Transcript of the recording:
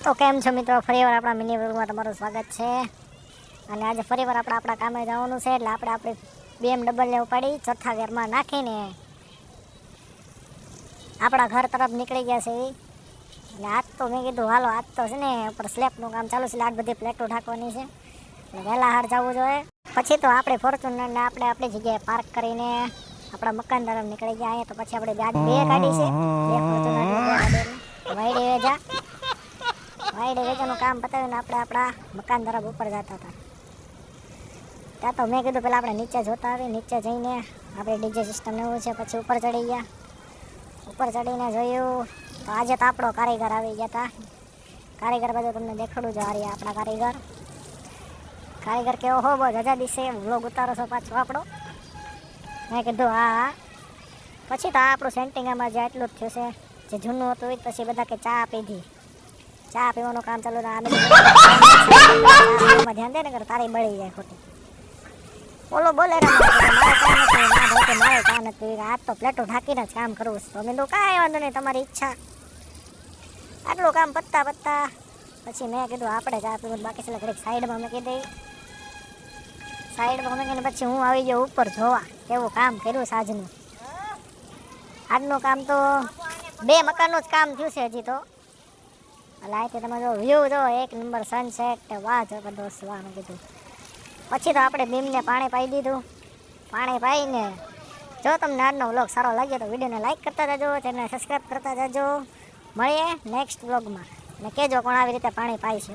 તો કેમ છો મિત્રો, ફરીવાર આપણા મિની વ્લોગમાં તમારું સ્વાગત છે. અને આજે ફરીવાર આપણા કામે જવાનું છે, એટલે આપણે આપણી BMW ઉપાડી ચોથા ગેરમાં નાખીને આપણા ઘર તરફ નીકળી ગયા છે. એટલે આજ તો મેં કીધું હાલો, આજ તો છે ને ઉપર સ્લેબનું કામ ચાલુ છે, એટલે આજ બધી પ્લેટો ઢાંકવાની છે, એટલે વહેલા હાર જવું જોઈએ. પછી તો આપણે ફોર્ચ્યુનરને આપણે આપણી જગ્યાએ પાર્ક કરીને આપણા મકાન તરફ નીકળી ગયા. અહીંયા તો પછી આપણે બે ગાડી છે, બે ફોર્ચ્યુનર વાઈડે વેજા વાઈડે વેચાનું કામ પતાવીને આપણે આપણા મકાન તરફ ઉપર જતા હતા. ત્યાં તો મેં કીધું પહેલાં આપણે નીચે જોતા આવી, નીચે જઈને આપણે ડીજે સિસ્ટમ એવું છે. પછી ઉપર ચડી ગયા, ઉપર ચડીને જોયું તો આજે તો આપણો કારીગર આવી ગયા હતા. કારીગર બધું તમને દેખાડું જો, આ આપણા કારીગર કેવો હો, બહુ રજા દિવસે વ્લોગ ઉતારો છો પાછો આપણો. મેં કીધું હા. પછી તો આપણું સેન્ટિંગ આમાં જે એટલું જ થયું છે, જે જૂનું હતું એ પછી બધા કે ચા પીધી, ચા પીવાનું કામ ચાલુ ધ્યાન દે ને કર તારી બળી જાય ખોટી. બોલો બોલે મારે ચા નથી, આજ તો પ્લેટો ઢાંકીને જ કામ કરવું છે. તો મેં કીધું કાંઈ વાંધો નહીં, તમારી ઈચ્છા. આટલું કામ પત્તા પછી મેં કીધું આપણે ચા પીવું, બાકી છે ઘડીક સાઈડમાં મૂકી દઈ. સાઈડમાં મૂકીને પછી હું આવી ગયો ઉપર જોવા કેવું કામ કર્યું સાંજનું. આજનું કામ તો 2 મકાનનું જ કામ થયું છે હજી તો. એટલે અહીંથી તમે જો વ્યૂ જો, 1 નંબર સનસેટ, વાહ જબરદસ્ત, વાહ. મેં કીધું પછી તો આપણે બીમને પાણી પાઈ દીધું. પાણી પાઈને જો તમને આજનો વ્લોગ સારો લાગ્યો તો વિડીયોને લાઈક કરતા જજો, ચેનલને સબસ્ક્રાઈબ કરતા જજો. મળીએ નેક્સ્ટ વ્લોગમાં. અને કહેજો કોણ આવી રીતે પાણી પાય છે.